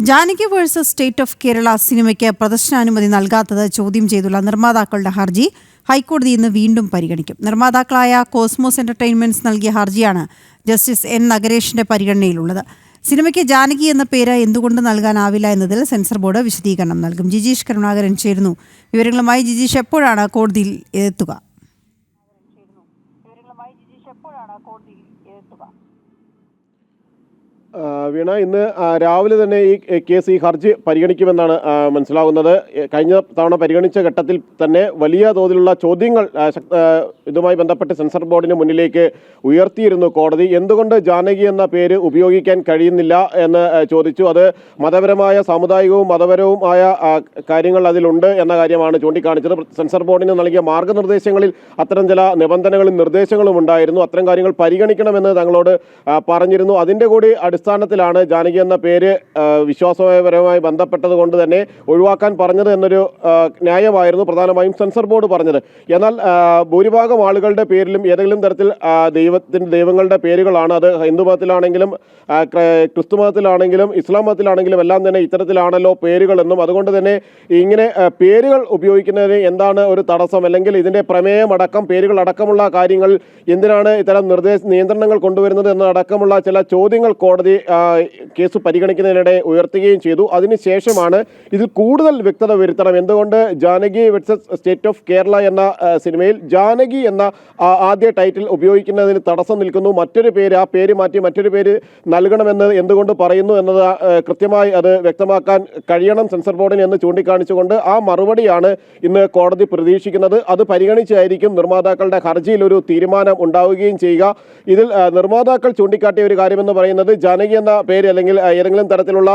Janaki versus state of Kerala സിനിമയ്ക്ക് പ്രദർശനാനുമതി നൽകാത്തത് ചോദ്യം ചെയ്തുള്ള നിർമ്മാതാക്കളുടെ ഹർജി ഹൈക്കോടതി ഇന്ന് വീണ്ടും പരിഗണിക്കും. നിർമ്മാതാക്കളായ കോസ്മോസ് എന്റർടൈൻമെന്റ്സ് നൽകിയ ഹർജിയാണ് ജസ്റ്റിസ് എൻ നഗരേഷിന്റെ പരിഗണനയിലുള്ളത്. സിനിമയ്ക്ക് ജാനകി എന്ന പേര് എന്തുകൊണ്ട് നൽകാനാവില്ല എന്നതിൽ സെൻസർ ബോർഡ് വിശദീകരണം നൽകും. ജിജീഷ് കരുണാകരൻ ചേരുന്നു. വിവരങ്ങളുമായി ജിജീഷ്, എപ്പോഴാണ് കോടതിയിൽ എത്തുക? വീണ, ഇന്ന് രാവിലെ തന്നെ ഈ ഹർജി പരിഗണിക്കുമെന്നാണ് മനസ്സിലാകുന്നത്. കഴിഞ്ഞ തവണ പരിഗണിച്ച ഘട്ടത്തിൽ തന്നെ വലിയ തോതിലുള്ള ചോദ്യങ്ങൾ ഇതുമായി ബന്ധപ്പെട്ട് സെൻസർ ബോർഡിന് മുന്നിലേക്ക് ഉയർത്തിയിരുന്നു കോടതി. എന്തുകൊണ്ട് ജാനകി എന്ന പേര് ഉപയോഗിക്കാൻ കഴിയുന്നില്ല എന്ന് ചോദിച്ചു. അത് മതപരമായ, സാമുദായികവും മതപരവുമായ കാര്യങ്ങൾ അതിലുണ്ട് എന്ന കാര്യമാണ് ചൂണ്ടിക്കാണിച്ചത്. സെൻസർ ബോർഡിന് നൽകിയ മാർഗനിർദ്ദേശങ്ങളിൽ അത്തരം ചില നിബന്ധനകളും നിർദ്ദേശങ്ങളും ഉണ്ടായിരുന്നു. അത്തരം കാര്യങ്ങൾ പരിഗണിക്കണമെന്ന് തങ്ങളോട് പറഞ്ഞിരുന്നു. അതിൻ്റെ കൂടി അടിസ്ഥാനത്തിലാണ് ജാനകി എന്ന പേര് വിശ്വാസപരമായി ബന്ധപ്പെട്ടത് കൊണ്ട് തന്നെ ഒഴിവാക്കാൻ പറഞ്ഞത് എന്നൊരു ന്യായമായിരുന്നു പ്രധാനമായും സെൻസർ ബോർഡ് പറഞ്ഞത്. എന്നാൽ ഭൂരിഭാഗം ആളുകളുടെ പേരിലും ഏതെങ്കിലും തരത്തിൽ ദൈവങ്ങളുടെ പേരുകളാണ്. അത് ഹിന്ദു മതത്തിലാണെങ്കിലും ക്രിസ്തു മതത്തിലാണെങ്കിലും ഇസ്ലാം മതത്തിലാണെങ്കിലും എല്ലാം തന്നെ ഇത്തരത്തിലാണല്ലോ പേരുകളെന്നും, അതുകൊണ്ട് തന്നെ ഇങ്ങനെ പേരുകൾ ഉപയോഗിക്കുന്നതിന് എന്താണ് ഒരു തടസ്സം, അല്ലെങ്കിൽ ഇതിൻ്റെ പ്രമേയമടക്കം പേരുകൾ അടക്കമുള്ള കാര്യങ്ങൾ എന്തിനാണ് ഇത്തരം നിയന്ത്രണങ്ങൾ കൊണ്ടുവരുന്നത് എന്നടക്കമുള്ള ചില ചോദ്യങ്ങൾ കോടതി കേസ് പരിഗണിക്കുന്നതിനിടെ ഉയർത്തുകയും ചെയ്തു. അതിനുശേഷമാണ് ഇതിൽ കൂടുതൽ വ്യക്തത വരുത്തണം. എന്തുകൊണ്ട് Janaki versus state of Kerala എന്ന സിനിമയിൽ ജാനകി എന്ന ആദ്യ ടൈറ്റിൽ ഉപയോഗിക്കുന്നതിന് തടസ്സം നിൽക്കുന്നു, മറ്റൊരു പേര്, ആ പേര് മാറ്റി മറ്റൊരു പേര് നൽകണമെന്ന് എന്തുകൊണ്ട് പറയുന്നു എന്നത് കൃത്യമായി അത് വ്യക്തമാക്കാൻ കഴിയണം സെൻസർ ബോർഡിന് എന്ന് ചൂണ്ടിക്കാണിച്ചുകൊണ്ട് ആ മറുപടിയാണ് ഇന്ന് കോടതി പ്രതീക്ഷിക്കുന്നത്. അത് പരിഗണിച്ചായിരിക്കും നിർമ്മാതാക്കളുടെ ഹർജിയിൽ ഒരു തീരുമാനം ഉണ്ടാവുകയും ചെയ്യുക. ഇതിൽ നിർമ്മാതാക്കൾ ചൂണ്ടിക്കാട്ടിയ ഒരു കാര്യമെന്ന് പറയുന്നത് ജാനകി എന്ന പേര് അല്ലെങ്കിൽ ഏതെങ്കിലും തരത്തിലുള്ള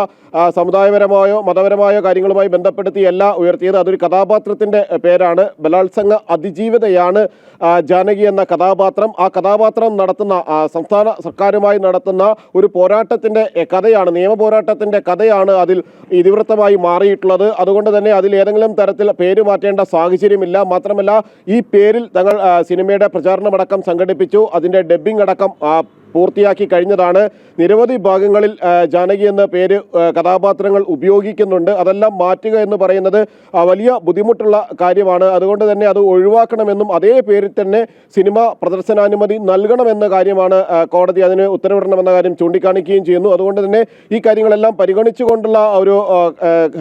സമുദായപരമായോ മതപരമായോ കാര്യങ്ങളുമായി ബന്ധപ്പെടുത്തിയല്ല ഉയർത്തിയത്. അതൊരു കഥാപാത്രത്തിൻ്റെ പേരാണ്. ബലാത്സംഗ അതിജീവിതയാണ് ജാനകി എന്ന കഥാപാത്രം. ആ കഥാപാത്രം നടത്തുന്ന സംസ്ഥാന സർക്കാരുമായി നടത്തുന്ന ഒരു പോരാട്ടത്തിൻ്റെ കഥയാണ്, നിയമ പോരാട്ടത്തിൻ്റെ കഥയാണ് അതിൽ ഇതിവൃത്തമായി മാറിയിട്ടുള്ളത്. അതുകൊണ്ട് തന്നെ അതിൽ ഏതെങ്കിലും തരത്തിൽ പേര് മാറ്റേണ്ട സാഹചര്യമില്ല. മാത്രമല്ല ഈ പേരിൽ തങ്ങൾ സിനിമയുടെ പ്രചാരണമടക്കം സംഘടിപ്പിച്ചു, അതിൻ്റെ ഡബ്ബിംഗ് അടക്കം പൂർത്തിയാക്കി കഴിഞ്ഞതാണ്. നിരവധി ഭാഗങ്ങളിൽ ജാനകി എന്ന പേര് കഥാപാത്രങ്ങൾ ഉപയോഗിക്കുന്നുണ്ട്. അതെല്ലാം മാറ്റുക എന്ന് പറയുന്നത് വലിയ ബുദ്ധിമുട്ടുള്ള കാര്യമാണ്. അതുകൊണ്ട് തന്നെ അത് ഒഴിവാക്കണമെന്നും അതേ പേരിൽ തന്നെ സിനിമ പ്രദർശനാനുമതി നൽകണമെന്ന കാര്യമാണ് കോടതി അതിന് ഉത്തരവിടണമെന്ന കാര്യം ചൂണ്ടിക്കാണിക്കുകയും ചെയ്യുന്നു. അതുകൊണ്ട് തന്നെ ഈ കാര്യങ്ങളെല്ലാം പരിഗണിച്ചുകൊണ്ടുള്ള ഒരു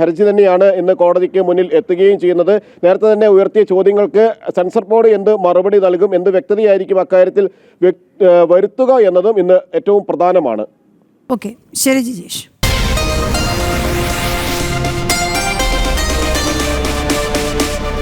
ഹർജി തന്നെയാണ് ഇന്ന് കോടതിക്ക് മുന്നിൽ എത്തുകയും ചെയ്യുന്നത്. നേരത്തെ തന്നെ ഉയർത്തിയ ചോദ്യങ്ങൾക്ക് സെൻസർ ബോർഡ് എന്ത് മറുപടി നൽകും, എന്ത് വ്യക്തതയായിരിക്കും അക്കാര്യത്തിൽ വരുത്തുക എന്നതും ഇന്ന് ഏറ്റവും പ്രധാനമാണ്. ഓക്കെ, ശരി ജിജീഷ്.